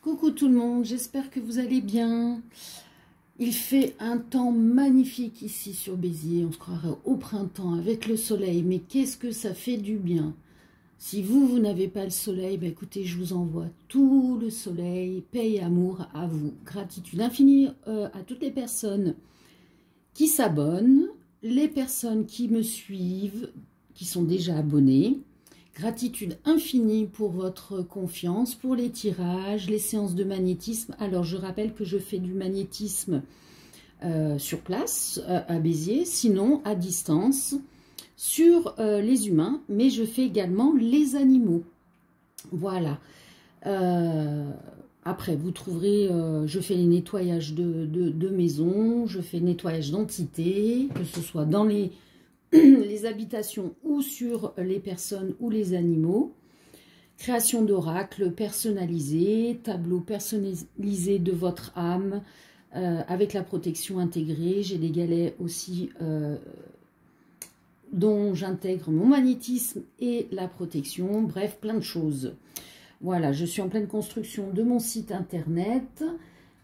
Coucou tout le monde, j'espère que vous allez bien. Il fait un temps magnifique ici sur Béziers, on se croirait au printemps avec le soleil, mais qu'est-ce que ça fait du bien. Si vous n'avez pas le soleil, bah écoutez, je vous envoie tout le soleil, paix et amour à vous. Gratitude infinie à toutes les personnes qui s'abonnent, les personnes qui me suivent, qui sont déjà abonnées. Gratitude infinie pour votre confiance, pour les tirages, les séances de magnétisme. Alors, je rappelle que je fais du magnétisme sur place, à Béziers, sinon à distance, sur les humains, mais je fais également les animaux. Voilà. Après, vous trouverez, je fais les nettoyages de maisons, je fais nettoyage d'entités, que ce soit dans les habitations ou sur les personnes ou les animaux. Création d'oracles personnalisés, tableau personnalisé de votre âme avec la protection intégrée. J'ai des galets aussi dont j'intègre mon magnétisme et la protection. Bref, plein de choses. Voilà, je suis en pleine construction de mon site internet.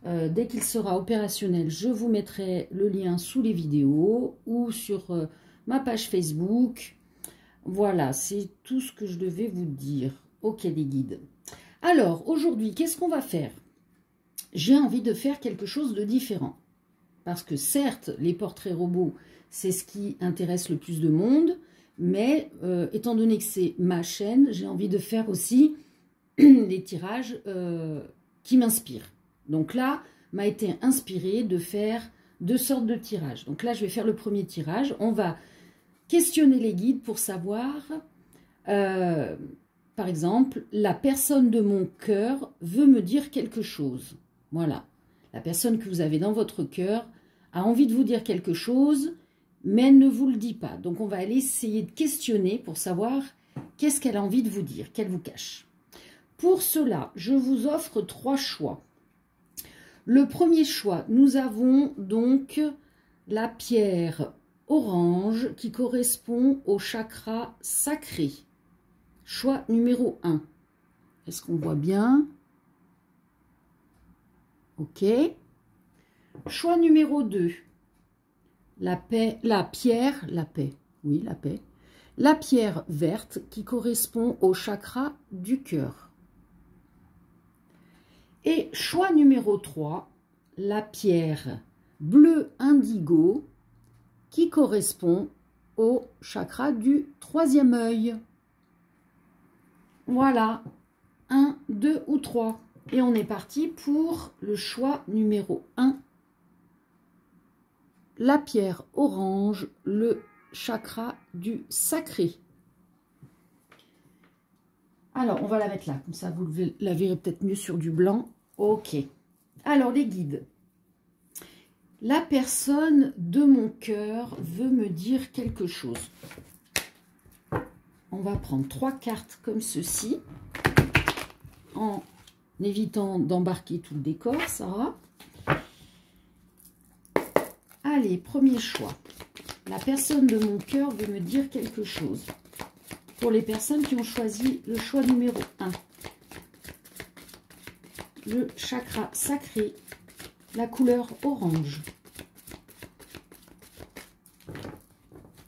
Dès qu'il sera opérationnel, je vous mettrai le lien sous les vidéos ou sur ma page Facebook. Voilà, c'est tout ce que je devais vous dire. Ok les guides. Alors, aujourd'hui, qu'est-ce qu'on va faire? J'ai envie de faire quelque chose de différent. Parce que certes, les portraits robots, c'est ce qui intéresse le plus de monde. Mais étant donné que c'est ma chaîne, j'ai envie de faire aussi les tirages qui m'inspirent. Donc là, m'a été inspiré de faire deux sortes de tirages. Donc là, je vais faire le premier tirage. On va questionner les guides pour savoir, par exemple, la personne de mon cœur veut me dire quelque chose. Voilà. La personne que vous avez dans votre cœur a envie de vous dire quelque chose, mais elle ne vous le dit pas. Donc, on va aller essayer de questionner pour savoir qu'est-ce qu'elle a envie de vous dire, qu'elle vous cache. Pour cela, je vous offre 3 choix. Le premier choix, nous avons donc la pierre orange qui correspond au chakra sacré. Choix numéro 1. Est-ce qu'on voit bien? Ok. Choix numéro 2. La pierre verte qui correspond au chakra du cœur. Et choix numéro 3, la pierre bleu indigo qui correspond au chakra du 3e œil. Voilà, 1, 2 ou 3. Et on est parti pour le choix numéro 1. La pierre orange, le chakra du sacré. Alors, on va la mettre là, comme ça vous la verrez peut-être mieux sur du blanc. Ok. Alors, les guides. La personne de mon cœur veut me dire quelque chose. On va prendre 3 cartes comme ceci, en évitant d'embarquer tout le décor, Sarah. Allez, premier choix. La personne de mon cœur veut me dire quelque chose. Pour les personnes qui ont choisi le choix numéro 1. Le chakra sacré, la couleur orange.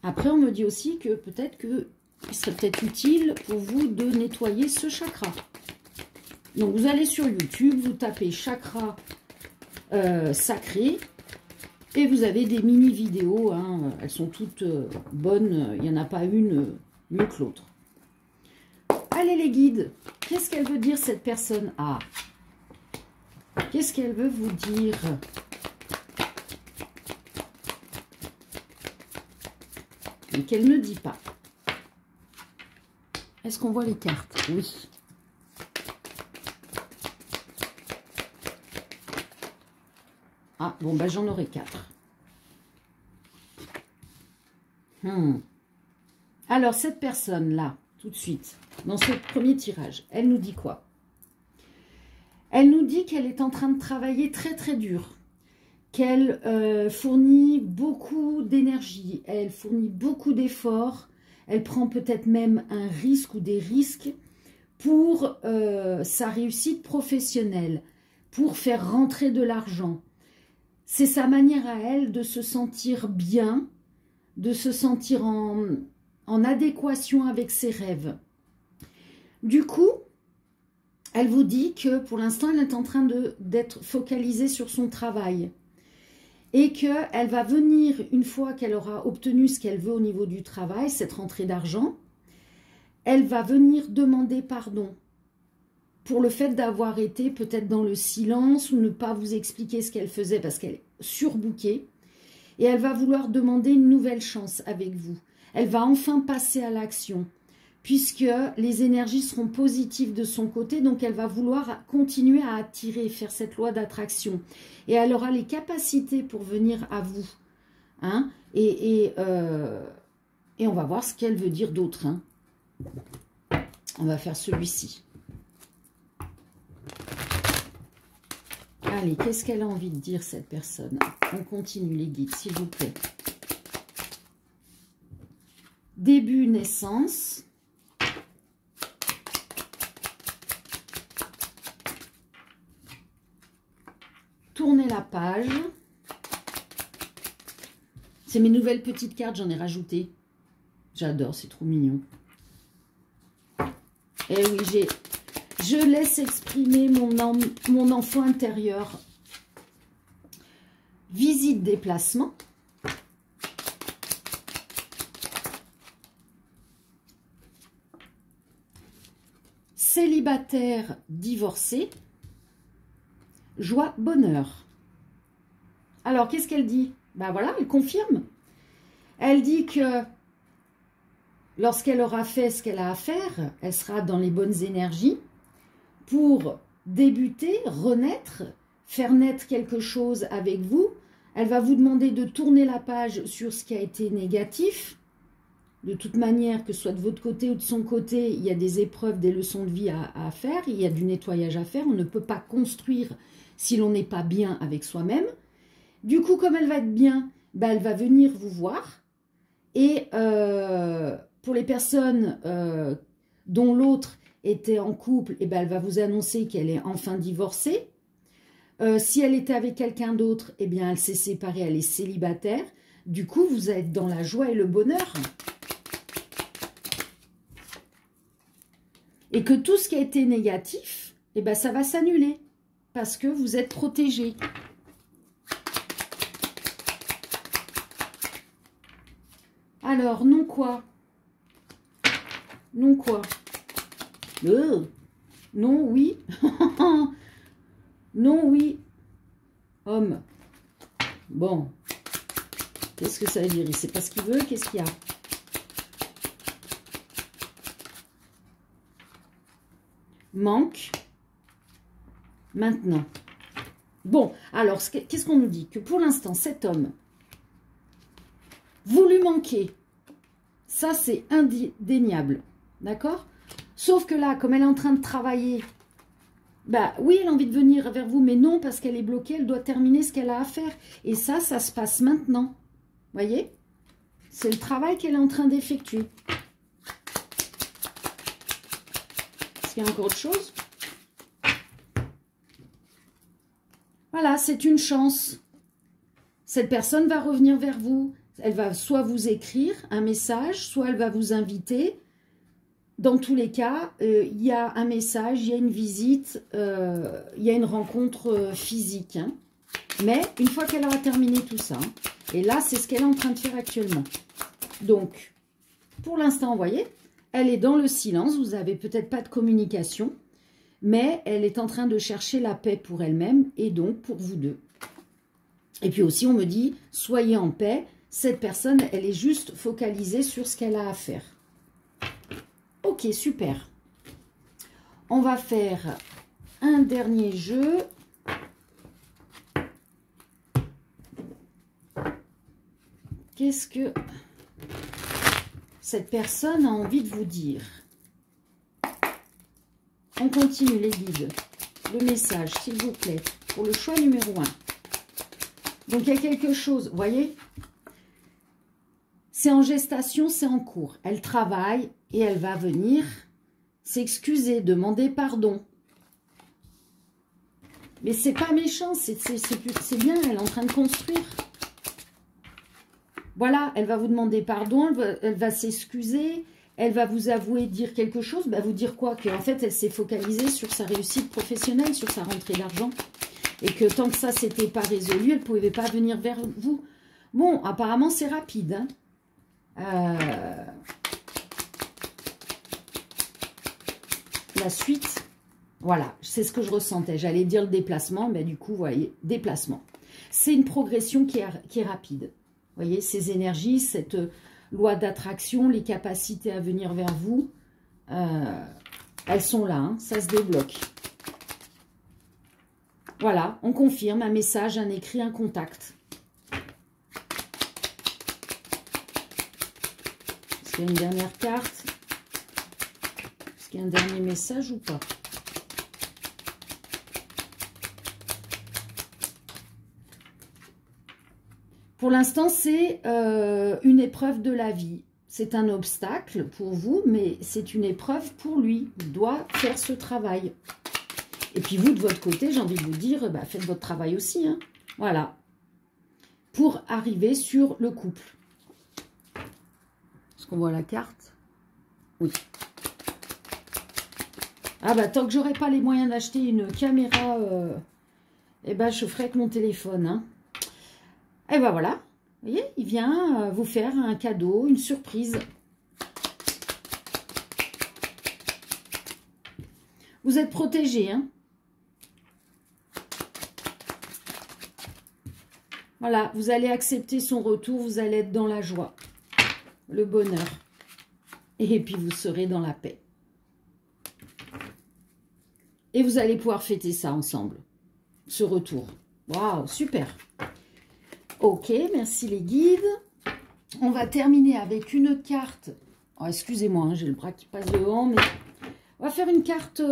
Après, on me dit aussi que peut-être qu'il serait peut-être utile pour vous de nettoyer ce chakra. Donc, vous allez sur YouTube, vous tapez chakra sacré et vous avez des mini-vidéos. Hein, elles sont toutes bonnes, il n'y en a pas une mieux que l'autre. Allez les guides, qu'est-ce qu'elle veut dire cette personne? Ah, qu'est-ce qu'elle veut vous dire? Mais qu'elle ne dit pas. Est-ce qu'on voit les cartes? Oui. Ah, bon, bah j'en aurai 4. Alors, cette personne-là, tout de suite, dans ce premier tirage, elle nous dit quoi? Elle nous dit qu'elle est en train de travailler très très dur, qu'elle fournit beaucoup d'énergie, elle fournit beaucoup d'efforts, elle prend peut-être même un risque ou des risques pour sa réussite professionnelle, pour faire rentrer de l'argent. C'est sa manière à elle de se sentir bien, de se sentir en adéquation avec ses rêves. Du coup, elle vous dit que pour l'instant, elle est en train d'être focalisée sur son travail et qu'elle va venir, une fois qu'elle aura obtenu ce qu'elle veut au niveau du travail, cette rentrée d'argent, elle va venir demander pardon pour le fait d'avoir été peut-être dans le silence ou ne pas vous expliquer ce qu'elle faisait parce qu'elle est surbookée. Et elle va vouloir demander une nouvelle chance avec vous. Elle va enfin passer à l'action puisque les énergies seront positives de son côté. Donc, elle va vouloir continuer à attirer, faire cette loi d'attraction. Et elle aura les capacités pour venir à vous. Hein, et on va voir ce qu'elle veut dire d'autre. Hein. On va faire celui-ci. Allez, qu'est-ce qu'elle a envie de dire, cette personne? On continue les guides, s'il vous plaît. Début, naissance. Tournez la page. C'est mes nouvelles petites cartes, j'en ai rajouté. J'adore, c'est trop mignon. Et oui, je laisse exprimer mon enfant intérieur. Visite, déplacement. Célibataire, divorcé. Joie, bonheur. Alors, qu'est-ce qu'elle dit? Ben voilà, elle confirme. Elle dit que lorsqu'elle aura fait ce qu'elle a à faire, elle sera dans les bonnes énergies pour débuter, renaître, faire naître quelque chose avec vous. Elle va vous demander de tourner la page sur ce qui a été négatif. De toute manière, que ce soit de votre côté ou de son côté, il y a des épreuves, des leçons de vie à faire. Il y a du nettoyage à faire. On ne peut pas construire si l'on n'est pas bien avec soi-même. Du coup, comme elle va être bien, ben, elle va venir vous voir. Et pour les personnes dont l'autre était en couple, eh ben, elle va vous annoncer qu'elle est enfin divorcée. Si elle était avec quelqu'un d'autre, eh bien, elle s'est séparée, elle est célibataire. Du coup, vous êtes dans la joie et le bonheur. Et que tout ce qui a été négatif, eh ben, ça va s'annuler parce que vous êtes protégé. Alors, non quoi? Non quoi? Non, oui. Non, oui. Homme. Bon. Qu'est-ce que ça veut dire? Il ne sait pas ce qu'il veut. Qu'est-ce qu'il y a? Manque. Maintenant. Bon, alors, qu'est-ce qu'on nous dit? Que pour l'instant, cet homme, vous lui manquez. Ça, c'est indéniable. D'accord? Sauf que là, comme elle est en train de travailler, bah oui, elle a envie de venir vers vous, mais non, parce qu'elle est bloquée, elle doit terminer ce qu'elle a à faire. Et ça se passe maintenant. Voyez? C'est le travail qu'elle est en train d'effectuer. Est-ce qu'il y a encore autre chose? Voilà, c'est une chance. Cette personne va revenir vers vous. Elle va soit vous écrire un message, soit elle va vous inviter. Dans tous les cas, il y a un message, il y a une visite, il y a une rencontre physique. Hein. Mais une fois qu'elle aura terminé tout ça, et là, c'est ce qu'elle est en train de faire actuellement. Donc, pour l'instant, vous voyez, elle est dans le silence, vous n'avez peut-être pas de communication, mais elle est en train de chercher la paix pour elle-même et donc pour vous deux. Et puis aussi, on me dit, soyez en paix, cette personne, elle est juste focalisée sur ce qu'elle a à faire. Ok, super. On va faire un dernier jeu. Qu'est-ce que cette personne a envie de vous dire? On continue les guides. Le message, s'il vous plaît, pour le choix numéro 1. Donc, il y a quelque chose, vous voyez? C'est en gestation, c'est en cours. Elle travaille et elle va venir s'excuser, demander pardon. Mais c'est pas méchant, c'est bien, elle est en train de construire. Voilà, elle va vous demander pardon, elle va s'excuser, elle va vous avouer, dire quelque chose. Bah, vous dire quoi? Qu'en fait, elle s'est focalisée sur sa réussite professionnelle, sur sa rentrée d'argent. Et que tant que ça, c'était pas résolu, elle ne pouvait pas venir vers vous. Bon, apparemment, c'est rapide. Hein. La suite, voilà, c'est ce que je ressentais. J'allais dire le déplacement, mais du coup, vous voyez, déplacement. C'est une progression qui est rapide. Vous voyez, ces énergies, cette loi d'attraction, les capacités à venir vers vous, elles sont là, hein, ça se débloque. Voilà, on confirme un message, un écrit, un contact. Est-ce qu'il y a une dernière carte? Est-ce qu'il y a un dernier message ou pas? Pour l'instant, c'est une épreuve de la vie. C'est un obstacle pour vous, mais c'est une épreuve pour lui. Il doit faire ce travail. Et puis vous, de votre côté, j'ai envie de vous dire, bah, faites votre travail aussi. Hein. Voilà. Pour arriver sur le couple. Est-ce qu'on voit la carte? Oui. Ah bah, tant que j'aurai pas les moyens d'acheter une caméra, eh ben, je ferai avec mon téléphone. Hein. Et ben voilà. Vous voyez, il vient vous faire un cadeau, une surprise. Vous êtes protégé, hein. Voilà, vous allez accepter son retour, vous allez être dans la joie, le bonheur. Et puis vous serez dans la paix. Et vous allez pouvoir fêter ça ensemble, ce retour. Waouh, super. Ok, merci les guides. On va terminer avec une carte. Oh, excusez-moi, hein, j'ai le bras qui passe devant, mais on va faire une carte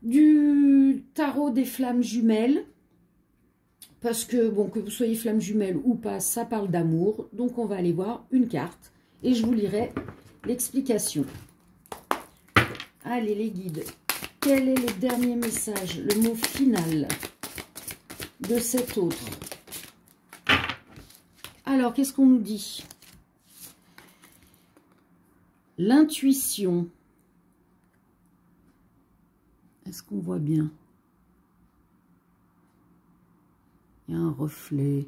du tarot des flammes jumelles. Parce que, bon, que vous soyez flamme jumelle ou pas, ça parle d'amour. Donc, on va aller voir une carte. Et je vous lirai l'explication. Allez, les guides. Quel est le dernier message, le mot final de cet autre? Alors, qu'est-ce qu'on nous dit? L'intuition. Est-ce qu'on voit bien? Il y a un reflet.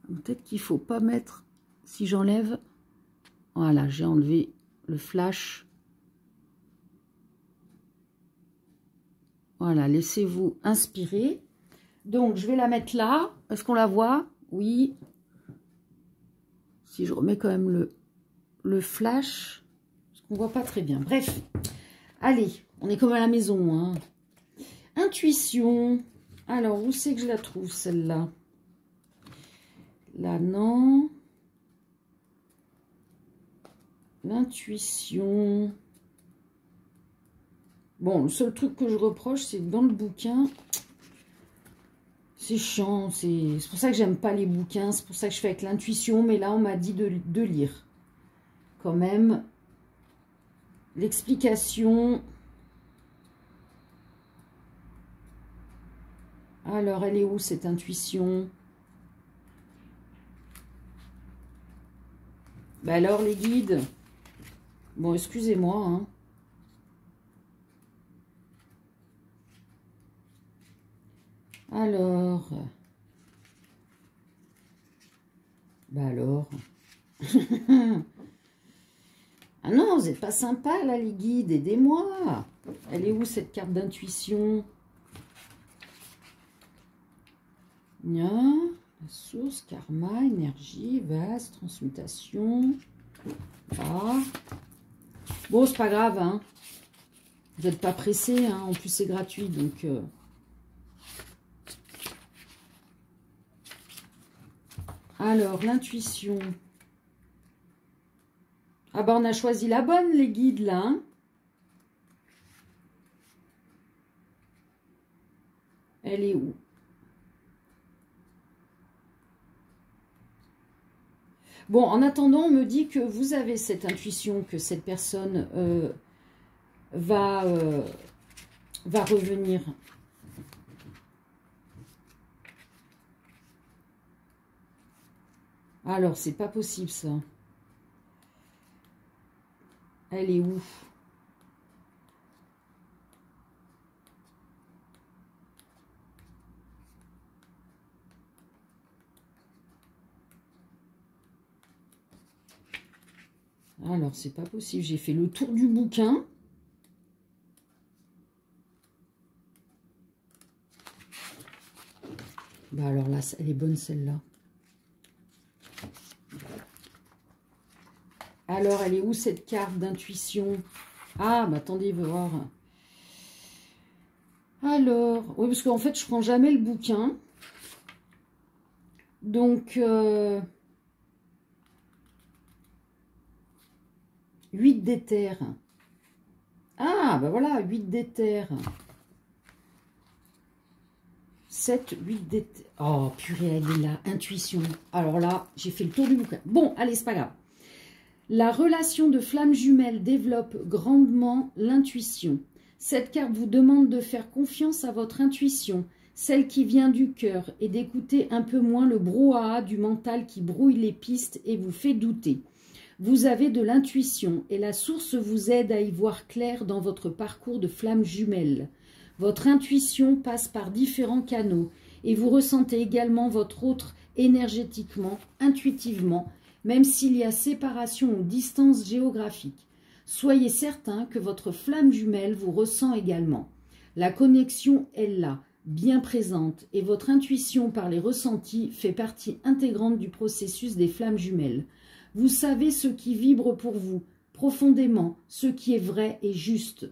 Peut-être qu'il ne faut pas mettre... Si j'enlève... Voilà, j'ai enlevé le flash. Voilà, laissez-vous inspirer. Donc, je vais la mettre là. Est-ce qu'on la voit? Oui. Si je remets quand même le flash, parce qu'on ne voit pas très bien. Bref, allez, on est comme à la maison. Hein. Intuition. Alors, où c'est que je la trouve, celle-là? Là, non. L'intuition. Bon, le seul truc que je reproche, c'est que dans le bouquin, c'est chiant. C'est pour ça que j'aime pas les bouquins. C'est pour ça que je fais avec l'intuition. Mais là, on m'a dit de lire. Quand même, l'explication... Alors, elle est où, cette intuition? Ben alors, les guides... Bon, excusez-moi, hein. Alors... Ben alors... Ah non, vous n'êtes pas sympa, là, les guides. Aidez-moi. Elle est où, cette carte d'intuition? La source, karma, énergie, vase, transmutation. Ah. Bon, c'est pas grave, hein. Vous n'êtes pas pressé, hein. En plus, c'est gratuit, donc... Alors, l'intuition. Ah bah, on a choisi la bonne, les guides, là, hein. Elle est où? Bon, en attendant, on me dit que vous avez cette intuition que cette personne va revenir. Alors, c'est pas possible, ça. Elle est où? Alors, c'est pas possible. J'ai fait le tour du bouquin. Bah alors là, elle est bonne celle-là. Alors, elle est où cette carte d'intuition? Ah, bah attendez, voir. Alors, oui, parce qu'en fait, je prends jamais le bouquin. Donc, 8 d'éther. Ah, bah voilà, 8 d'éther. 7, 8 d'éther. Oh, purée, elle est là, intuition. Alors là, j'ai fait le tour du bouquin. Bon, allez, c'est pas grave. La relation de flamme jumelle développe grandement l'intuition. Cette carte vous demande de faire confiance à votre intuition, celle qui vient du cœur, et d'écouter un peu moins le brouhaha du mental qui brouille les pistes et vous fait douter. Vous avez de l'intuition et la source vous aide à y voir clair dans votre parcours de flamme jumelle. Votre intuition passe par différents canaux et vous ressentez également votre autre énergétiquement, intuitivement, même s'il y a séparation ou distance géographique. Soyez certain que votre flamme jumelle vous ressent également. La connexion est là, bien présente, et votre intuition par les ressentis fait partie intégrante du processus des flammes jumelles. Vous savez ce qui vibre pour vous, profondément, ce qui est vrai et juste.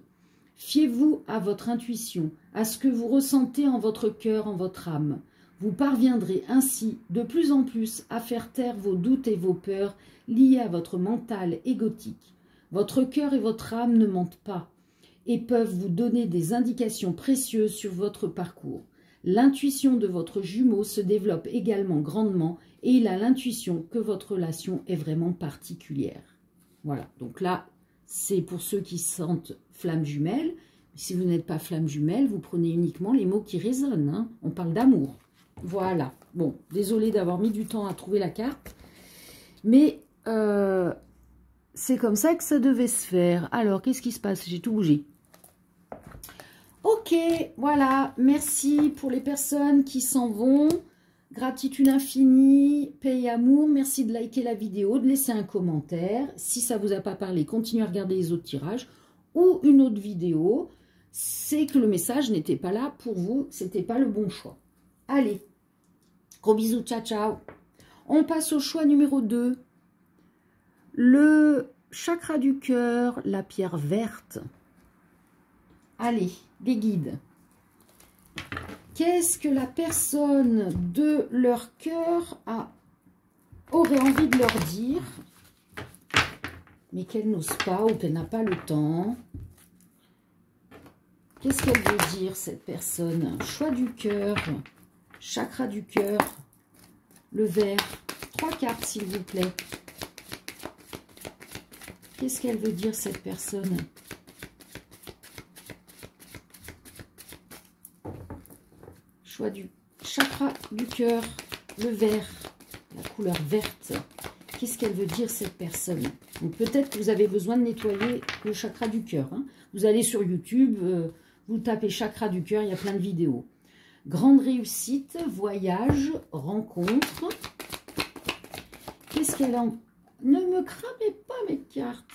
Fiez-vous à votre intuition, à ce que vous ressentez en votre cœur, en votre âme. Vous parviendrez ainsi de plus en plus à faire taire vos doutes et vos peurs liés à votre mental égotique. Votre cœur et votre âme ne mentent pas et peuvent vous donner des indications précieuses sur votre parcours. L'intuition de votre jumeau se développe également grandement et il a l'intuition que votre relation est vraiment particulière. Voilà, donc là, c'est pour ceux qui sentent flamme jumelle. Si vous n'êtes pas flamme jumelle, vous prenez uniquement les mots qui résonnent, hein. On parle d'amour. Voilà. Bon, désolée d'avoir mis du temps à trouver la carte. Mais c'est comme ça que ça devait se faire. Alors, qu'est-ce qui se passe? J'ai tout bougé. Ok, voilà. Merci pour les personnes qui s'en vont. Gratitude infinie, paix et amour. Merci de liker la vidéo, de laisser un commentaire. Si ça ne vous a pas parlé, continuez à regarder les autres tirages ou une autre vidéo. C'est que le message n'était pas là pour vous. C'était pas le bon choix. Allez, gros bisous, ciao, ciao. On passe au choix numéro 2. Le chakra du cœur, la pierre verte. Allez, les guides. Qu'est-ce que la personne de leur cœur aurait envie de leur dire, mais qu'elle n'ose pas ou qu'elle n'a pas le temps? Qu'est-ce qu'elle veut dire, cette personne? Choix du cœur, chakra du cœur, le vert. 3 cartes, s'il vous plaît. Qu'est-ce qu'elle veut dire, cette personne? Choix du chakra du cœur, le vert, la couleur verte. Qu'est-ce qu'elle veut dire, cette personne? Peut-être que vous avez besoin de nettoyer le chakra du cœur, hein. Vous allez sur YouTube, vous tapez chakra du cœur, il y a plein de vidéos. Grande réussite, voyage, rencontre. Qu'est-ce qu'elle en... Ne me cramez pas mes cartes.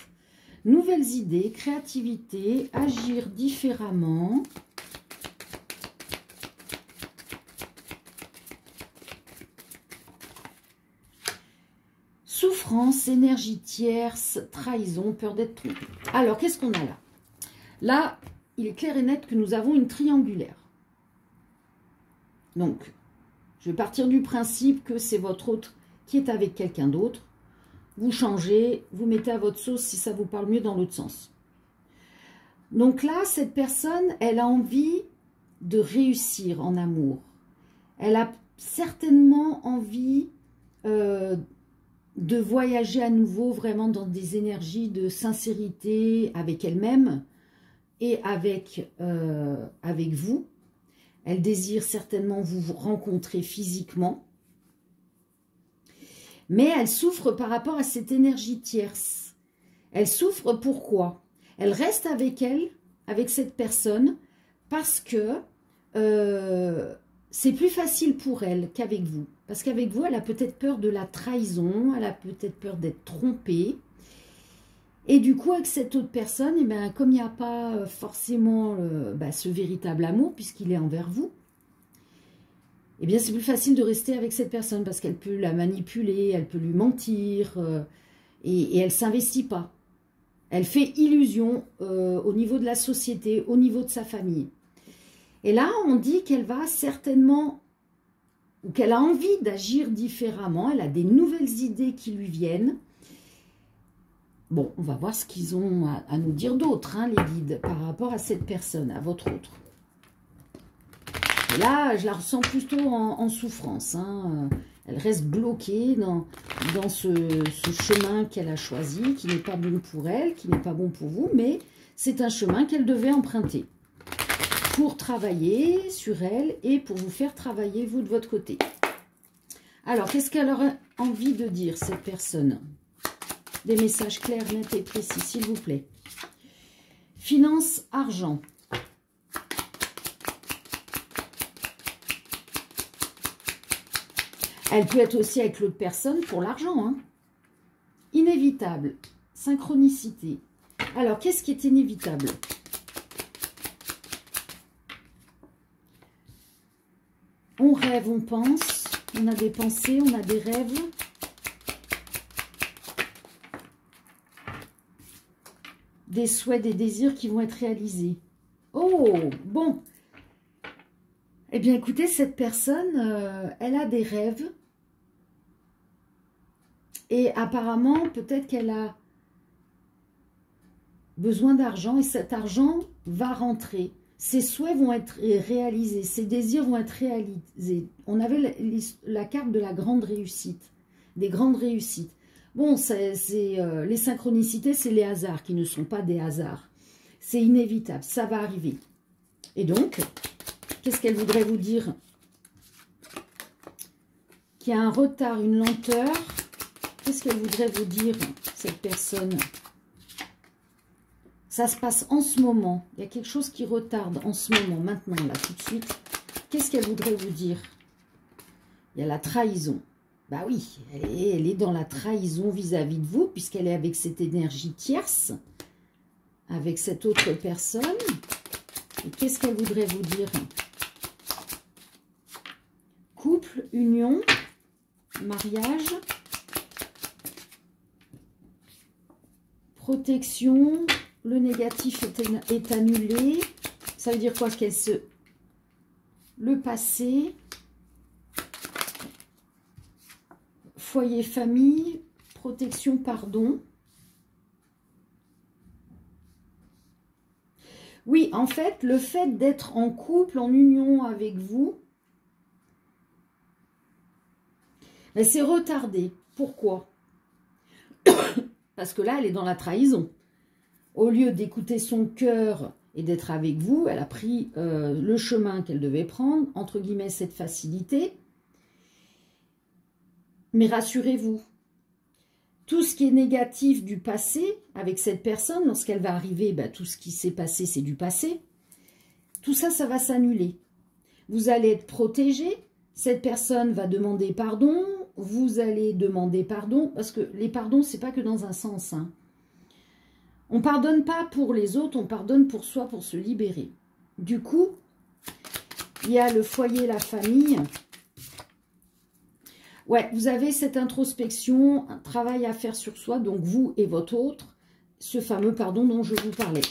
Nouvelles idées, créativité, agir différemment. Souffrance, énergie tierce, trahison, peur d'être trompé. Alors, qu'est-ce qu'on a là? Là, il est clair et net que nous avons une triangulaire. Donc, je vais partir du principe que c'est votre autre qui est avec quelqu'un d'autre. Vous changez, vous mettez à votre sauce si ça vous parle mieux dans l'autre sens. Donc là, cette personne, elle a envie de réussir en amour. Elle a certainement envie de voyager à nouveau vraiment dans des énergies de sincérité avec elle-même et avec vous. Elle désire certainement vous rencontrer physiquement. Mais elle souffre par rapport à cette énergie tierce. Elle souffre pourquoi? Elle reste avec elle, avec cette personne, parce que c'est plus facile pour elle qu'avec vous. Parce qu'avec vous, elle a peut-être peur de la trahison, elle a peut-être peur d'être trompée. Et du coup, avec cette autre personne, eh bien, comme il n'y a pas forcément ce véritable amour, puisqu'il est envers vous, eh bien, c'est plus facile de rester avec cette personne parce qu'elle peut la manipuler, elle peut lui mentir et elle ne s'investit pas. Elle fait illusion au niveau de la société, au niveau de sa famille. Et là, on dit qu'elle va certainement, ou qu'elle a envie d'agir différemment, elle a des nouvelles idées qui lui viennent. Bon, on va voir ce qu'ils ont à nous dire d'autre, hein, les guides, par rapport à cette personne, à votre autre. Et là, je la ressens plutôt en souffrance. Hein. Elle reste bloquée dans ce chemin qu'elle a choisi, qui n'est pas bon pour elle, qui n'est pas bon pour vous, mais c'est un chemin qu'elle devait emprunter pour travailler sur elle et pour vous faire travailler, vous, de votre côté. Alors, qu'est-ce qu'elle aurait envie de dire, cette personne? Des messages clairs, nets et précis, s'il vous plaît. Finance, argent. Elle peut être aussi avec l'autre personne pour l'argent. Hein. Inévitable. Synchronicité. Alors, qu'est-ce qui est inévitable? On rêve, on pense. On a des pensées, on a des rêves. Des souhaits, des désirs qui vont être réalisés. Oh, bon. Eh bien, écoutez, cette personne, elle a des rêves. Et apparemment, peut-être qu'elle a besoin d'argent et cet argent va rentrer. Ses souhaits vont être réalisés, ses désirs vont être réalisés. On avait la carte de la grande réussite, des grandes réussites. Bon, les synchronicités, c'est les hasards qui ne sont pas des hasards. C'est inévitable, ça va arriver. Et donc, qu'est-ce qu'elle voudrait vous dire? Qu'il y a un retard, une lenteur. Qu'est-ce qu'elle voudrait vous dire, cette personne? Ça se passe en ce moment. Il y a quelque chose qui retarde en ce moment, maintenant, là, tout de suite. Qu'est-ce qu'elle voudrait vous dire? Il y a la trahison. Bah oui, elle est dans la trahison vis-à-vis de vous, puisqu'elle est avec cette énergie tierce, avec cette autre personne. Et qu'est-ce qu'elle voudrait vous dire? Couple, union, mariage, protection, le négatif est annulé. Ça veut dire quoi? Le passé, foyer, famille, protection, pardon. Oui, en fait, le fait d'être en couple, en union avec vous, c'est retardé. Pourquoi? Parce que là, elle est dans la trahison. Au lieu d'écouter son cœur et d'être avec vous, elle a pris le chemin qu'elle devait prendre, entre guillemets, cette facilité. Mais rassurez-vous, tout ce qui est négatif du passé, avec cette personne, lorsqu'elle va arriver, tout ce qui s'est passé, c'est du passé. Tout ça, ça va s'annuler. Vous allez être protégé. Cette personne va demander pardon. Vous allez demander pardon. Parce que les pardons, c'est pas que dans un sens. Hein. On ne pardonne pas pour les autres, on pardonne pour soi, pour se libérer. Du coup, il y a le foyer, la famille. Ouais, vous avez cette introspection, un travail à faire sur soi, donc vous et votre autre, ce fameux pardon dont je vous parlais.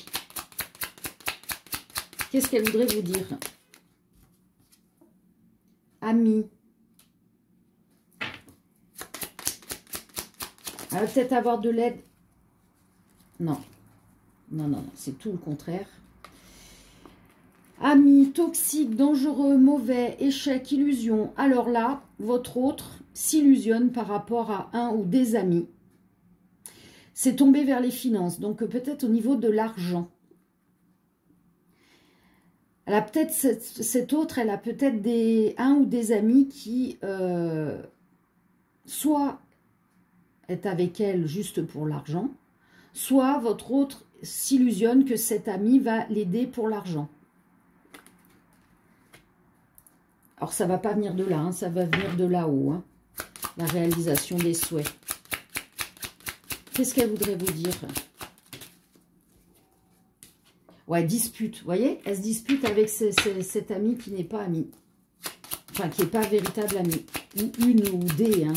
Qu'est-ce qu'elle voudrait vous dire? Ami. Elle va peut-être avoir de l'aide. Non. Non, non, non, c'est tout le contraire. Amis, toxiques, dangereux, mauvais, échec, illusion. Alors là, votre autre s'illusionne par rapport à un ou des amis. C'est tombé vers les finances, donc peut-être au niveau de l'argent. Elle a peut-être, cette autre, elle a peut-être un ou des amis qui, soit est avec elle juste pour l'argent, soit votre autre s'illusionne que cet ami va l'aider pour l'argent. Alors, ça ne va pas venir de là, hein, ça va venir de là-haut, hein, la réalisation des souhaits. Qu'est-ce qu'elle voudrait vous dire? Ouais, dispute, vous voyez? Elle se dispute avec cet ami qui n'est pas ami. Enfin, qui n'est pas véritable ami. Ou une ou des, hein.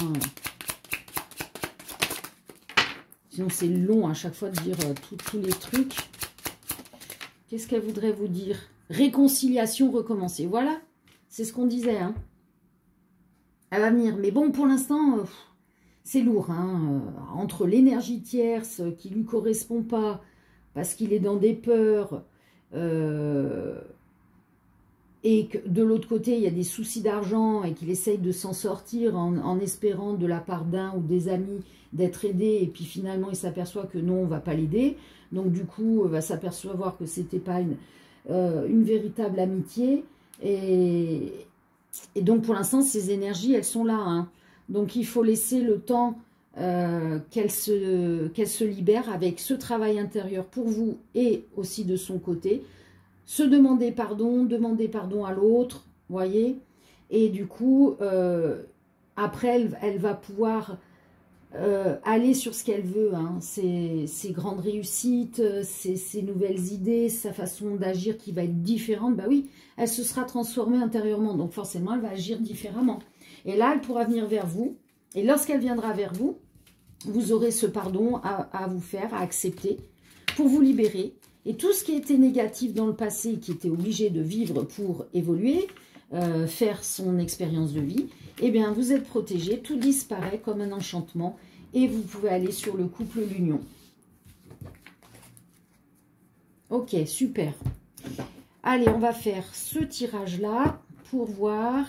Sinon, c'est long à chaque fois de dire tous les trucs. Qu'est-ce qu'elle voudrait vous dire? Réconciliation recommencer. Voilà, c'est ce qu'on disait, hein. Elle va venir. Mais bon, pour l'instant, c'est lourd, hein. Entre l'énergie tierce qui ne lui correspond pas, parce qu'il est dans des peurs, et que de l'autre côté, il y a des soucis d'argent et qu'il essaye de s'en sortir en espérant de la part d'un ou des amis d'être aidé, et puis finalement, il s'aperçoit que non, on ne va pas l'aider. Donc du coup, il va s'apercevoir que ce n'était pas une véritable amitié. Et donc pour l'instant, ces énergies, elles sont là, hein. Donc il faut laisser le temps qu'elle se libère avec ce travail intérieur pour vous et aussi de son côté. Se demander pardon à l'autre, voyez. Et du coup, après, elle va pouvoir aller sur ce qu'elle veut, hein. Ses grandes réussites, ses nouvelles idées, sa façon d'agir qui va être différente. Bah oui, elle se sera transformée intérieurement, donc forcément, elle va agir différemment. Et là, elle pourra venir vers vous. Et lorsqu'elle viendra vers vous, vous aurez ce pardon à vous faire, à accepter, pour vous libérer. Et tout ce qui était négatif dans le passé, qui était obligé de vivre pour évoluer, faire son expérience de vie, eh bien, vous êtes protégé, tout disparaît comme un enchantement, et vous pouvez aller sur le couple, l'union. Ok, super. Allez, on va faire ce tirage-là pour voir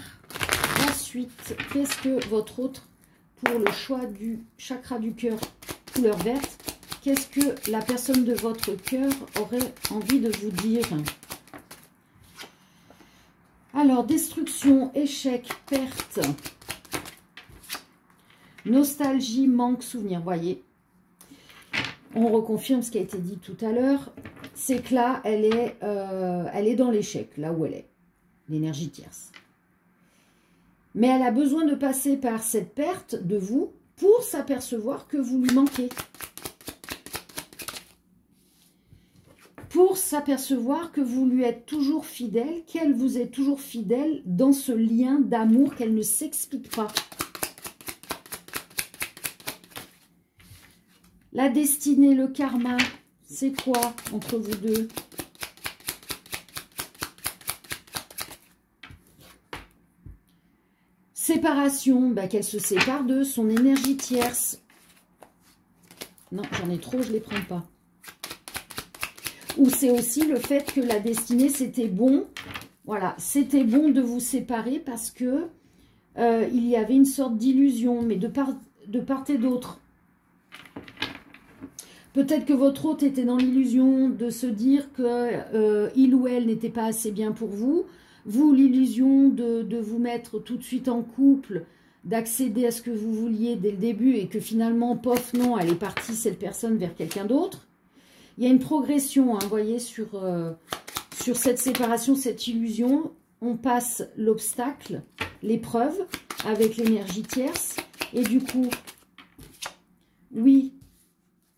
ensuite qu'est-ce que votre autre, pour le choix du chakra du cœur, couleur verte, qu'est-ce que la personne de votre cœur aurait envie de vous dire? Alors, destruction, échec, perte, nostalgie, manque, souvenir. Voyez, on reconfirme ce qui a été dit tout à l'heure. C'est que là, elle est dans l'échec, là où elle est, l'énergie tierce. Mais elle a besoin de passer par cette perte de vous pour s'apercevoir que vous lui manquez. Pour s'apercevoir que vous lui êtes toujours fidèle, qu'elle vous est toujours fidèle dans ce lien d'amour qu'elle ne s'explique pas. La destinée, le karma, c'est quoi entre vous deux? Séparation, bah, qu'elle se sépare de son énergie tierce. Non, j'en ai trop, je ne les prends pas. Ou c'est aussi le fait que la destinée, c'était bon. Voilà, c'était bon de vous séparer parce que il y avait une sorte d'illusion, mais de part et d'autre. Peut-être que votre hôte était dans l'illusion de se dire que il ou elle n'était pas assez bien pour vous. Vous, l'illusion de vous mettre tout de suite en couple, d'accéder à ce que vous vouliez dès le début et que finalement, pof, non, elle est partie, cette personne, vers quelqu'un d'autre. Il y a une progression, hein, vous voyez, sur cette séparation, cette illusion. On passe l'obstacle, l'épreuve, avec l'énergie tierce. Et du coup, oui,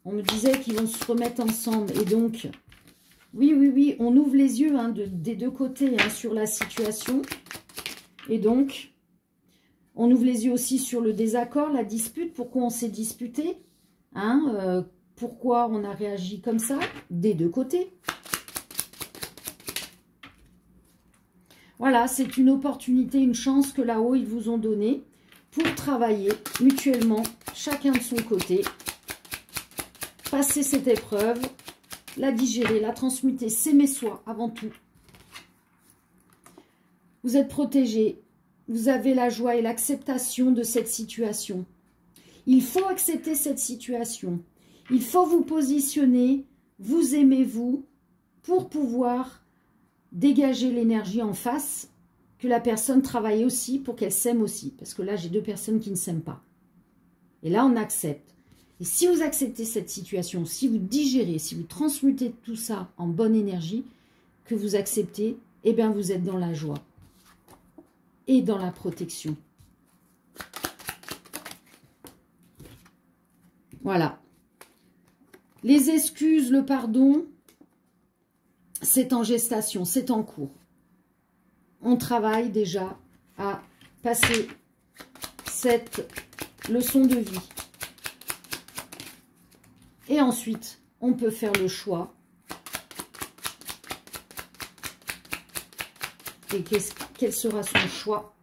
on me disait qu'ils vont se remettre ensemble. Et donc, oui, on ouvre les yeux, hein, des deux côtés, hein, sur la situation. Et donc, on ouvre les yeux aussi sur le désaccord, la dispute. Pourquoi on s'est disputé, hein, pourquoi on a réagi comme ça, des deux côtés. Voilà, c'est une opportunité, une chance que là-haut, ils vous ont donnée pour travailler mutuellement, chacun de son côté, passer cette épreuve, la digérer, la transmuter, s'aimer soi avant tout. Vous êtes protégé. Vous avez la joie et l'acceptation de cette situation. Il faut accepter cette situation. Il faut vous positionner, vous aimez-vous, pour pouvoir dégager l'énergie en face, que la personne travaille aussi pour qu'elle s'aime aussi. Parce que là, j'ai 2 personnes qui ne s'aiment pas. Et là, on accepte. Et si vous acceptez cette situation, si vous digérez, si vous transmutez tout ça en bonne énergie, que vous acceptez, eh bien, vous êtes dans la joie et dans la protection. Voilà. Les excuses, le pardon, c'est en gestation, c'est en cours. On travaille déjà à passer cette leçon de vie. Et ensuite, on peut faire le choix. Et quel sera son choix?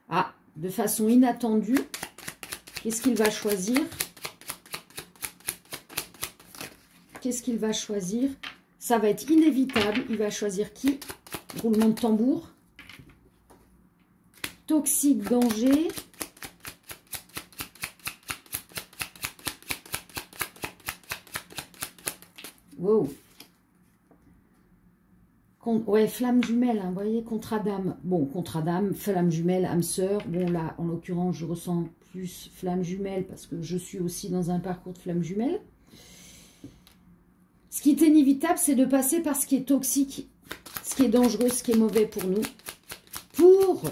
Ah, de façon inattendue, qu'est-ce qu'il va choisir? Qu'est-ce qu'il va choisir? Ça va être inévitable. Il va choisir qui? Roulement de tambour. Toxique, danger. Wow. Ouais, flamme jumelle, hein, vous voyez, contrat-dame. Bon, contrat-dame, flamme jumelle, âme sœur. Bon, là, en l'occurrence, je ressens plus flamme jumelle parce que je suis aussi dans un parcours de flamme jumelle. Ce qui est inévitable, c'est de passer par ce qui est toxique, ce qui est dangereux, ce qui est mauvais pour nous, pour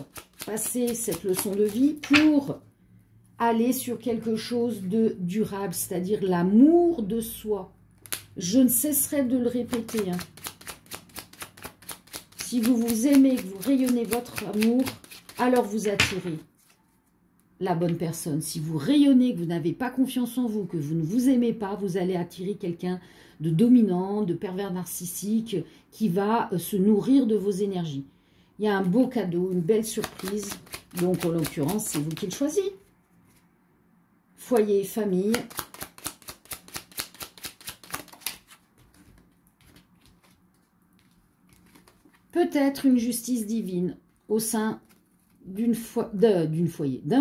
passer cette leçon de vie, pour aller sur quelque chose de durable, c'est-à-dire l'amour de soi. Je ne cesserai de le répéter. Hein. Si vous vous aimez, que vous rayonnez votre amour, alors vous attirez la bonne personne. Si vous rayonnez, que vous n'avez pas confiance en vous, que vous ne vous aimez pas, vous allez attirer quelqu'un de dominant, de pervers narcissique, qui va se nourrir de vos énergies. Il y a un beau cadeau, une belle surprise. Donc, en l'occurrence, c'est vous qui le choisissez. Foyer, famille. Peut-être une justice divine au sein d'un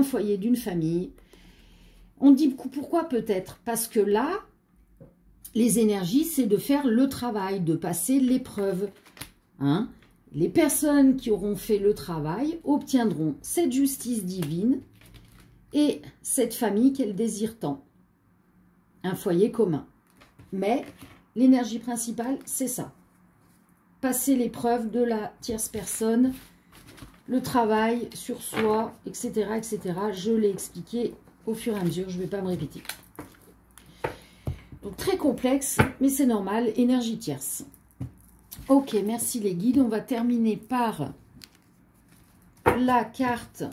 foyer, d'une famille. On dit pourquoi peut-être? Parce que là, les énergies, c'est de faire le travail, de passer l'épreuve. Hein? Les personnes qui auront fait le travail obtiendront cette justice divine et cette famille qu'elles désirent tant. Un foyer commun. Mais l'énergie principale, c'est ça. Passer l'épreuve de la tierce personne, le travail sur soi, etc., etc. Je l'ai expliqué au fur et à mesure, je ne vais pas me répéter. Donc très complexe, mais c'est normal, énergie tierce. Ok, merci les guides. On va terminer par la carte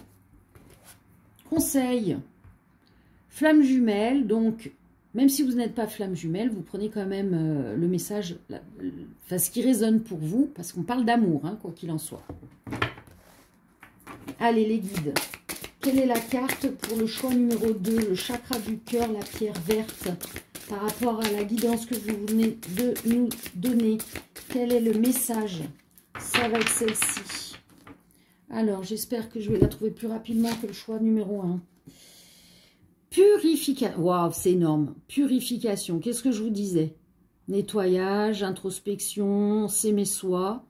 conseil flamme jumelle. Donc, même si vous n'êtes pas flamme jumelle, vous prenez quand même le message, enfin, ce qui résonne pour vous, parce qu'on parle d'amour, hein, quoi qu'il en soit. Allez les guides, quelle est la carte pour le choix numéro 2, le chakra du cœur, la pierre verte, par rapport à la guidance que vous venez de nous donner? Quel est le message? Ça va être celle-ci. Alors, j'espère que je vais la trouver plus rapidement que le choix numéro 1. Purification. Waouh, c'est énorme. Purification. Qu'est-ce que je vous disais? Nettoyage, introspection, s'aimer soi.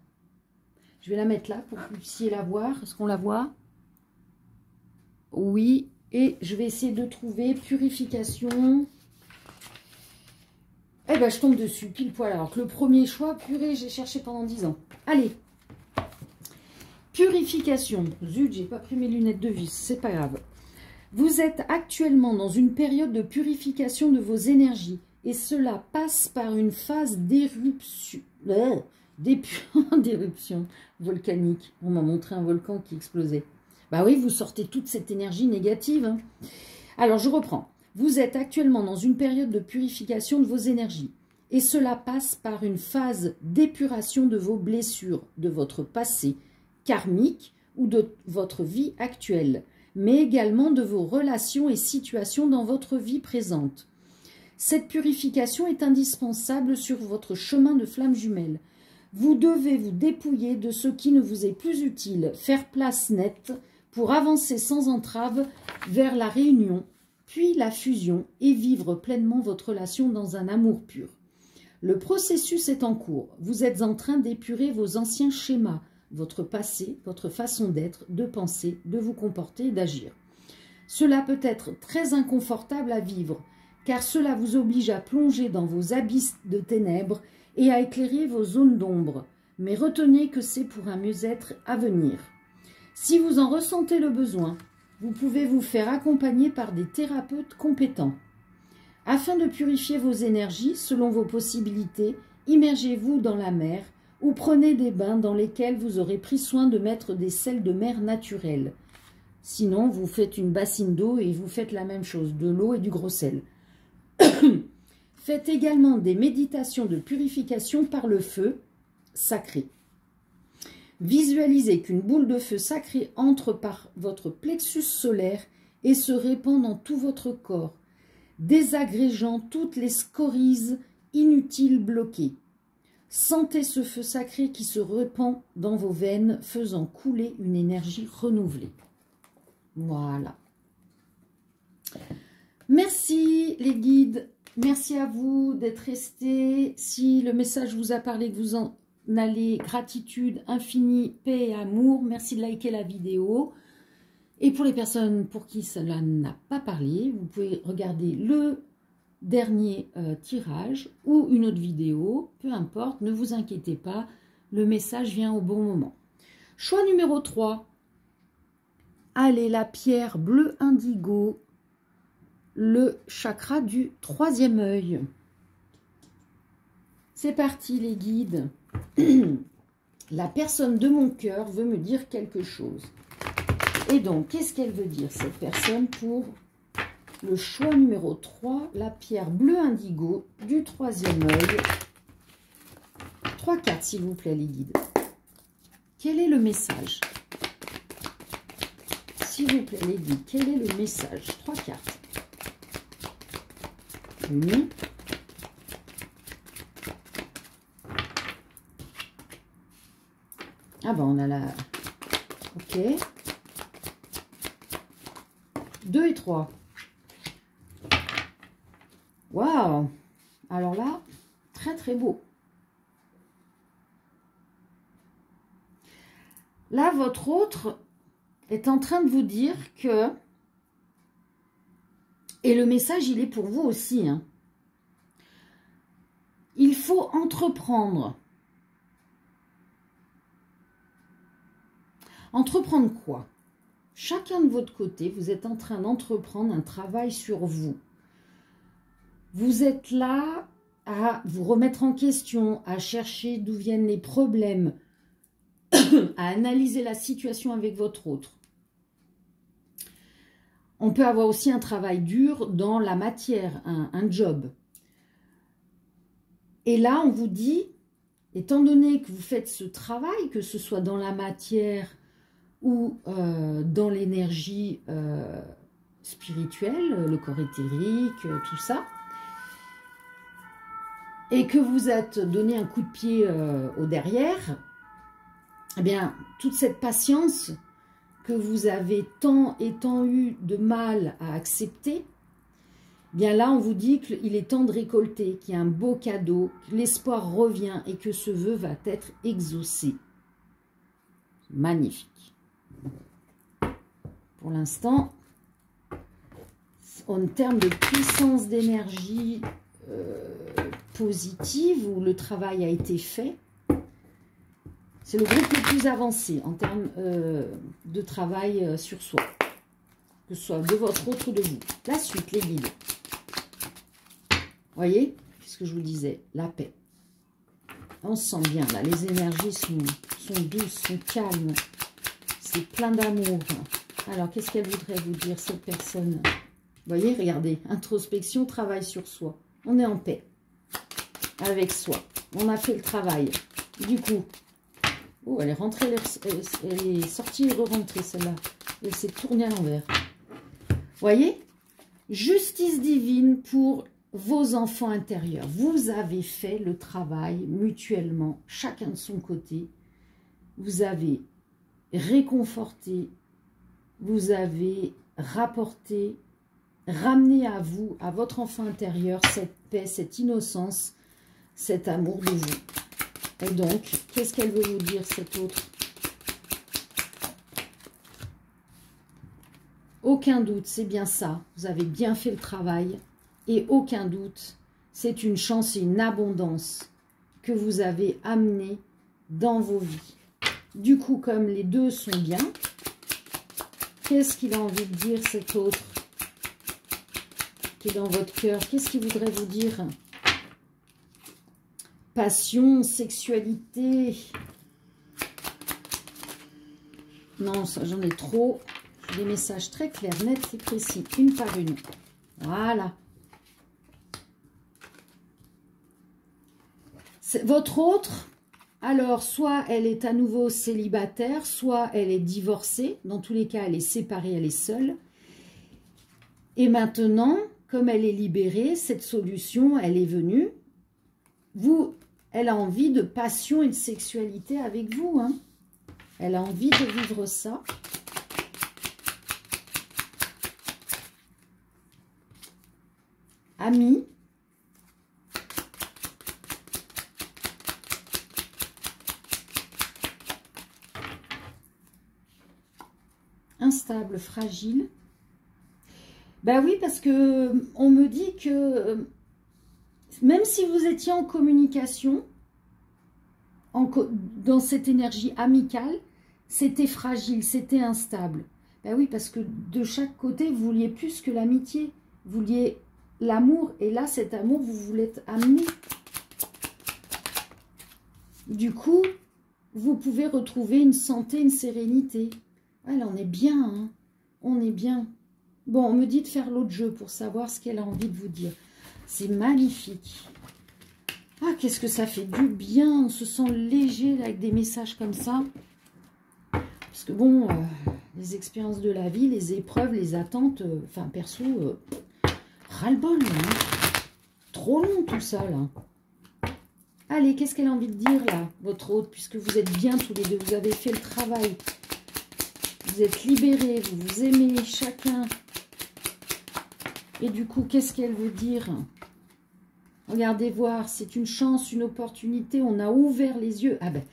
Je vais la mettre là pour que vous puissiez la voir. Est-ce qu'on la voit? Oui. Et je vais essayer de trouver purification. Eh ben, je tombe dessus, pile poil. Alors que le premier choix, purée, j'ai cherché pendant 10 ans. Allez. Purification. Zut, j'ai pas pris mes lunettes de vis. C'est pas grave. Vous êtes actuellement dans une période de purification de vos énergies. Et cela passe par une phase d'éruption. D'éruption volcanique. On m'a montré un volcan qui explosait. Bah oui, vous sortez toute cette énergie négative. Hein. Alors, je reprends. Vous êtes actuellement dans une période de purification de vos énergies. Et cela passe par une phase d'épuration de vos blessures, de votre passé karmique ou de votre vie actuelle, mais également de vos relations et situations dans votre vie présente. Cette purification est indispensable sur votre chemin de flamme jumelle. Vous devez vous dépouiller de ce qui ne vous est plus utile, faire place nette pour avancer sans entrave vers la réunion, puis la fusion et vivre pleinement votre relation dans un amour pur. Le processus est en cours. Vous êtes en train d'épurer vos anciens schémas, votre passé, votre façon d'être, de penser, de vous comporter et d'agir. Cela peut être très inconfortable à vivre, car cela vous oblige à plonger dans vos abysses de ténèbres et à éclairer vos zones d'ombre. Mais retenez que c'est pour un mieux-être à venir. Si vous en ressentez le besoin, vous pouvez vous faire accompagner par des thérapeutes compétents. Afin de purifier vos énergies selon vos possibilités, immergez-vous dans la mer ou prenez des bains dans lesquels vous aurez pris soin de mettre des sels de mer naturels. Sinon, vous faites une bassine d'eau et vous faites la même chose, de l'eau et du gros sel. Faites également des méditations de purification par le feu sacré. Visualisez qu'une boule de feu sacré entre par votre plexus solaire et se répand dans tout votre corps, désagrégeant toutes les scories inutiles bloquées. Sentez ce feu sacré qui se répand dans vos veines, faisant couler une énergie renouvelée. Voilà. Merci les guides. Merci à vous d'être restés. Si le message vous a parlé, que vous en allez, gratitude infinie, paix et amour. Merci de liker la vidéo. Et pour les personnes pour qui cela n'a pas parlé, vous pouvez regarder le dernier tirage ou une autre vidéo. Peu importe, ne vous inquiétez pas, le message vient au bon moment. Choix numéro 3. Allez, la pierre bleu indigo. Le chakra du troisième œil. C'est parti les guides. La personne de mon cœur veut me dire quelque chose. Et donc, qu'est-ce qu'elle veut dire cette personne pour le choix numéro 3, la pierre bleu indigo du troisième œil. 3 cartes s'il vous plaît les guides. Quel est le message? S'il vous plaît les guides, quel est le message? 3 cartes. Oui. Ah ben on a la... Ok. 2 et 3. Waouh! Alors là, très très beau. Là, votre autre est en train de vous dire que... Et le message, il est pour vous aussi. Hein. Il faut entreprendre. Entreprendre quoi? Chacun de votre côté, vous êtes en train d'entreprendre un travail sur vous. Vous êtes là à vous remettre en question, à chercher d'où viennent les problèmes, à analyser la situation avec votre autre. On peut avoir aussi un travail dur dans la matière, un job. Et là, on vous dit, étant donné que vous faites ce travail, que ce soit dans la matière ou dans l'énergie spirituelle, le corps éthérique, tout ça, et que vous êtes donné un coup de pied au derrière, eh bien, toute cette patience que vous avez tant et tant eu de mal à accepter, eh bien là, on vous dit qu'il est temps de récolter, qu'il y a un beau cadeau, que l'espoir revient et que ce vœu va être exaucé. Magnifique. Pour l'instant, en termes de puissance d'énergie positive, où le travail a été fait, c'est le groupe le plus avancé en termes de travail sur soi, que ce soit de votre autre ou de vous. La suite, les guides. Voyez, ce que je vous disais, la paix. On se sent bien, là, les énergies sont douces, sont calmes, c'est plein d'amour. Alors, qu'est-ce qu'elle voudrait vous dire, cette personne? Vous voyez, regardez, introspection, travail sur soi. On est en paix avec soi. On a fait le travail. Du coup, oh, elle est rentrée, elle est sortie et re-rentrée, celle-là. Elle s'est tournée à l'envers. Vous voyez? Justice divine pour vos enfants intérieurs. Vous avez fait le travail mutuellement, chacun de son côté. Vous avez réconforté, vous avez rapporté, ramené à vous, à votre enfant intérieur, cette paix, cette innocence, cet amour de vous. Et donc, qu'est-ce qu'elle veut vous dire, cette autre? Aucun doute, c'est bien ça. Vous avez bien fait le travail. Et aucun doute, c'est une chance et une abondance que vous avez amené dans vos vies. Du coup, comme les deux sont bien, qu'est-ce qu'il a envie de dire, cet autre qui est dans votre cœur? Qu'est-ce qu'il voudrait vous dire? Passion, sexualité. Non, ça j'en ai trop. Des messages très clairs, nets et précis, une par une. Voilà. Votre autre, alors, soit elle est à nouveau célibataire, soit elle est divorcée. Dans tous les cas, elle est séparée, elle est seule. Et maintenant, comme elle est libérée, cette solution, elle est venue. Elle a envie de passion et de sexualité avec vous. Hein. Elle a envie de vivre ça. Amis. Instable, fragile. Ben oui, parce que on me dit que même si vous étiez en communication, dans cette énergie amicale, c'était fragile, c'était instable. Ben oui, parce que de chaque côté, vous vouliez plus que l'amitié. Vous vouliez l'amour. Et là, cet amour, vous voulez amener. Du coup, vous pouvez retrouver une santé, une sérénité. Voilà, on est bien, hein. On est bien. Bon, on me dit de faire l'autre jeu pour savoir ce qu'elle a envie de vous dire. C'est magnifique. Ah, qu'est-ce que ça fait du bien. On se sent léger avec des messages comme ça. Parce que bon, les expériences de la vie, les épreuves, les attentes, enfin perso, ras-le-bol. Hein. Trop long tout ça, là. Allez, qu'est-ce qu'elle a envie de dire, là, votre hôte, puisque vous êtes bien tous les deux, vous avez fait le travail. Vous êtes libérés, vous vous aimez chacun. Et du coup, qu'est-ce qu'elle veut dire? Regardez voir, c'est une chance, une opportunité. On a ouvert les yeux. Ah ben,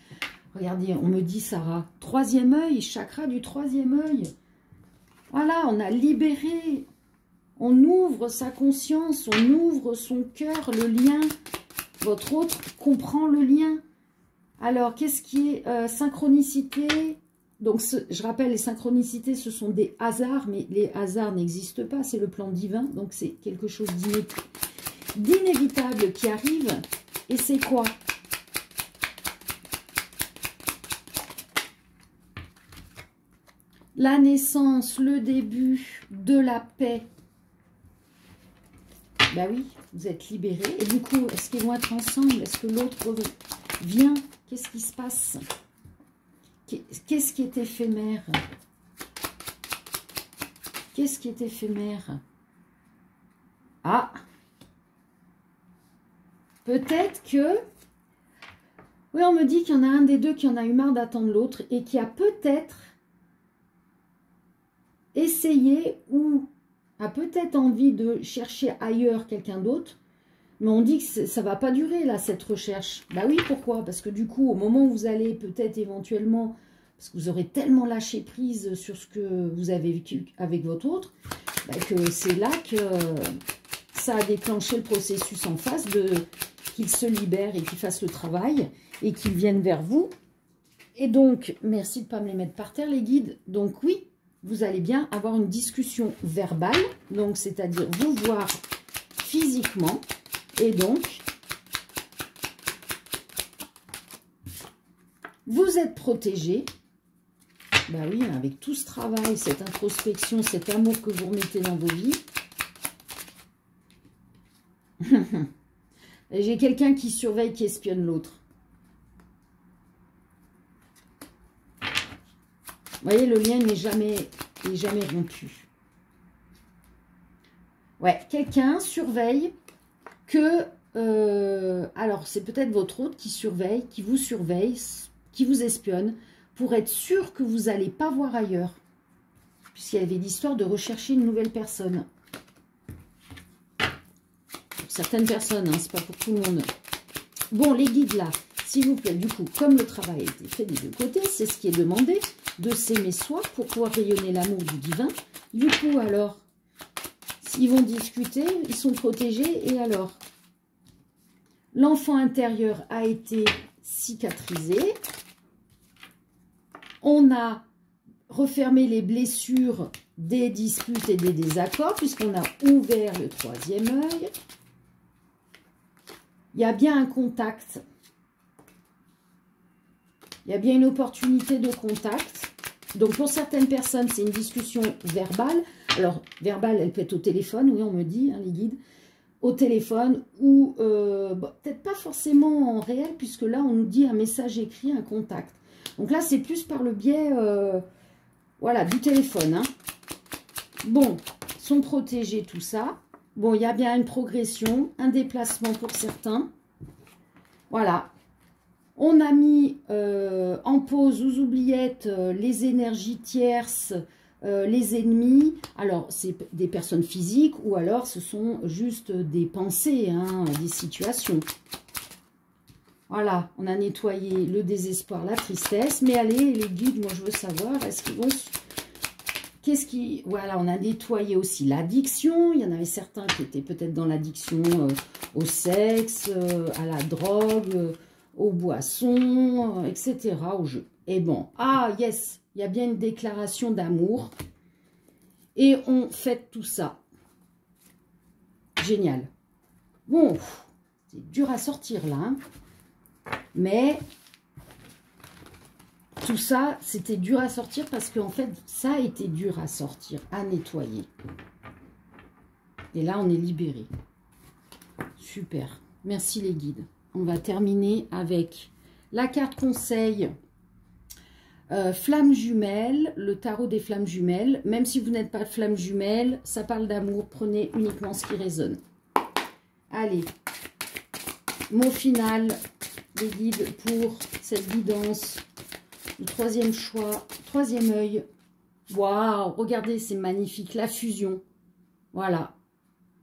regardez, on me dit, Sarah, troisième œil, chakra du troisième œil. Voilà, on a libéré. On ouvre sa conscience, on ouvre son cœur, le lien. Votre autre comprend le lien. Alors, qu'est-ce qui est synchronicité? Donc, je rappelle, les synchronicités, ce sont des hasards, mais les hasards n'existent pas, c'est le plan divin, donc c'est quelque chose d'inévitable qui arrive. Et c'est quoi? La naissance, le début de la paix. Ben oui, vous êtes libérés. Et du coup, est-ce qu'ils vont être ensemble? Est-ce que l'autre vient? Qu'est-ce qui se passe? Qu'est-ce qui est éphémère? Qu'est-ce qui est éphémère? Ah! Peut-être que... Oui, on me dit qu'il y en a un des deux qui en a eu marre d'attendre l'autre et qui a peut-être essayé ou a peut-être envie de chercher ailleurs quelqu'un d'autre. Mais on dit que ça ne va pas durer, là, cette recherche. Bah oui, pourquoi? Parce que du coup, au moment où vous allez peut-être éventuellement, parce que vous aurez tellement lâché prise sur ce que vous avez vécu avec votre autre, bah que c'est là que ça a déclenché le processus en face de qu'il se libère et qu'il fasse le travail et qu'il vienne vers vous. Et donc, merci de ne pas me les mettre par terre, les guides. Donc oui, vous allez bien avoir une discussion verbale, donc c'est-à-dire vous voir physiquement. Et donc, vous êtes protégé. Ben oui, avec tout ce travail, cette introspection, cet amour que vous remettez dans vos vies. J'ai quelqu'un qui surveille, qui espionne l'autre. Vous voyez, le lien n'est jamais rompu. Ouais, quelqu'un surveille que, alors c'est peut-être votre hôte qui surveille, qui vous espionne, pour être sûr que vous n'allez pas voir ailleurs. Puisqu'il y avait l'histoire de rechercher une nouvelle personne. Pour certaines personnes, hein, c'est pas pour tout le monde. Bon, les guides là, s'il vous plaît, du coup, comme le travail a été fait des deux côtés, c'est ce qui est demandé, de s'aimer soi pour pouvoir rayonner l'amour du divin. Du coup, alors, s'ils vont discuter, ils sont protégés, et alors, l'enfant intérieur a été cicatrisé. On a refermé les blessures des disputes et des désaccords, puisqu'on a ouvert le troisième œil. Il y a bien un contact. Il y a bien une opportunité de contact. Donc, pour certaines personnes, c'est une discussion verbale. Alors, verbale, elle peut être au téléphone, oui, on me dit, hein, les guides. Au téléphone ou bon, peut-être pas forcément en réel, puisque là, on nous dit un message écrit, un contact. Donc là, c'est plus par le biais voilà, du téléphone. Hein. Bon, sont protégés, tout ça. Bon, il y a bien une progression, un déplacement pour certains. Voilà. On a mis en pause aux oubliettes les énergies tierces, les ennemis. Alors, c'est des personnes physiques ou alors ce sont juste des pensées, hein, des situations. Voilà, on a nettoyé le désespoir, la tristesse. Mais allez, les guides, moi je veux savoir, est-ce qu'ils vont... Qu'est-ce qui... Voilà, on a nettoyé aussi l'addiction. Il y en avait certains qui étaient peut-être dans l'addiction au sexe, à la drogue, aux boissons, etc., au jeu. Et bon, ah yes, il y a bien une déclaration d'amour. Et on fête tout ça. Génial. Bon, c'est dur à sortir là, hein. Mais tout ça, c'était dur à sortir parce qu'en fait, ça a été dur à sortir, à nettoyer. Et là, on est libéré. Super. Merci les guides. On va terminer avec la carte conseil flamme jumelle, le tarot des flammes jumelles. Même si vous n'êtes pas de flamme jumelle, ça parle d'amour. Prenez uniquement ce qui résonne. Allez. Mot final des guides pour cette guidance. Le troisième choix, troisième œil. Waouh, regardez, c'est magnifique. La fusion. Voilà.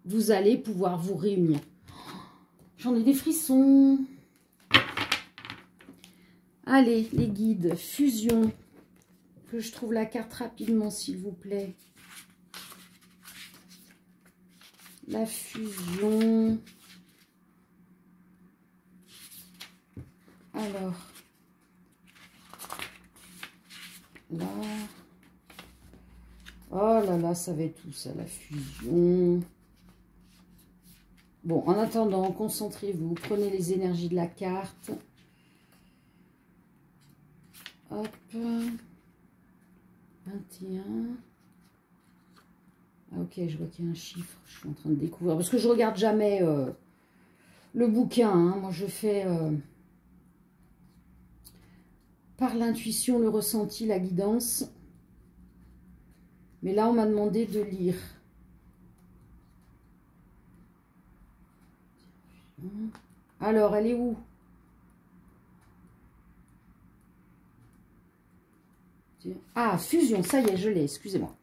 Vous allez pouvoir vous réunir. J'en ai des frissons. Allez, les guides, fusion. Que je trouve la carte rapidement, s'il vous plaît. La fusion. Alors. Là. Oh là là, ça va être tout ça, la fusion. Bon, en attendant, concentrez-vous. Prenez les énergies de la carte. Hop. 21. Ah, ok, je vois qu'il y a un chiffre. Je suis en train de découvrir. Parce que je regarde jamais le bouquin. Hein. Moi, je fais par l'intuition, le ressenti, la guidance. Mais là, on m'a demandé de lire. Alors, elle est où? Ah, fusion, ça y est, je l'ai, excusez-moi.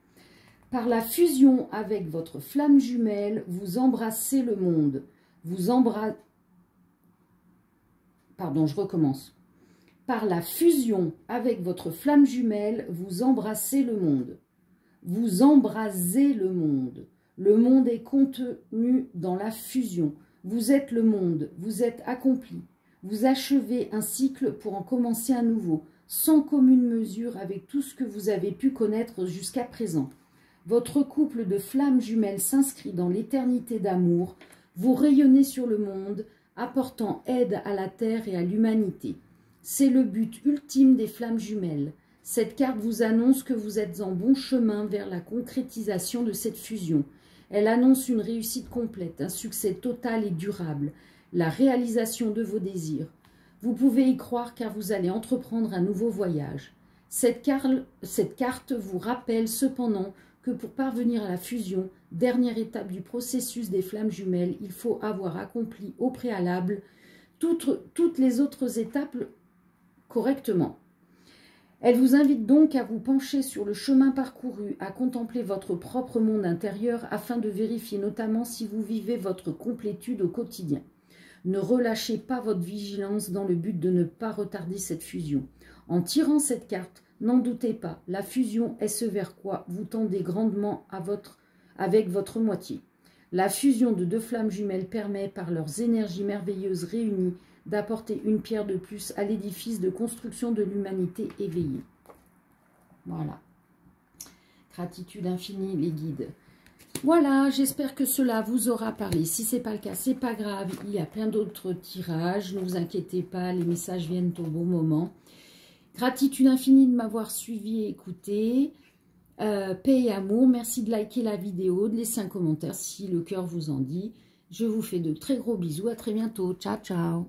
Par la fusion avec votre flamme jumelle, vous embrassez le monde. Vous embrassez... Pardon, je recommence. Par la fusion avec votre flamme jumelle, vous embrassez le monde. Vous embrasez le monde. Le monde est contenu dans la fusion. Vous êtes le monde, vous êtes accompli. Vous achevez un cycle pour en commencer un nouveau, sans commune mesure avec tout ce que vous avez pu connaître jusqu'à présent. Votre couple de flammes jumelles s'inscrit dans l'éternité d'amour. Vous rayonnez sur le monde, apportant aide à la terre et à l'humanité. C'est le but ultime des flammes jumelles. Cette carte vous annonce que vous êtes en bon chemin vers la concrétisation de cette fusion. Elle annonce une réussite complète, un succès total et durable, la réalisation de vos désirs. Vous pouvez y croire car vous allez entreprendre un nouveau voyage. Cette carte vous rappelle cependant que pour parvenir à la fusion, dernière étape du processus des flammes jumelles, il faut avoir accompli au préalable toutes les autres étapes correctement. Elle vous invite donc à vous pencher sur le chemin parcouru, à contempler votre propre monde intérieur afin de vérifier notamment si vous vivez votre complétude au quotidien. Ne relâchez pas votre vigilance dans le but de ne pas retarder cette fusion. En tirant cette carte, n'en doutez pas, la fusion est ce vers quoi vous tendez grandement avec votre moitié. La fusion de deux flammes jumelles permet, par leurs énergies merveilleuses réunies, d'apporter une pierre de plus à l'édifice de construction de l'humanité éveillée. Voilà. Gratitude infinie, les guides. Voilà, j'espère que cela vous aura parlé. Si ce n'est pas le cas, c'est pas grave. Il y a plein d'autres tirages. Ne vous inquiétez pas, les messages viennent au bon moment. Gratitude infinie de m'avoir suivi et écouté. Paix et amour. Merci de liker la vidéo, de laisser un commentaire si le cœur vous en dit. Je vous fais de très gros bisous. À très bientôt. Ciao, ciao.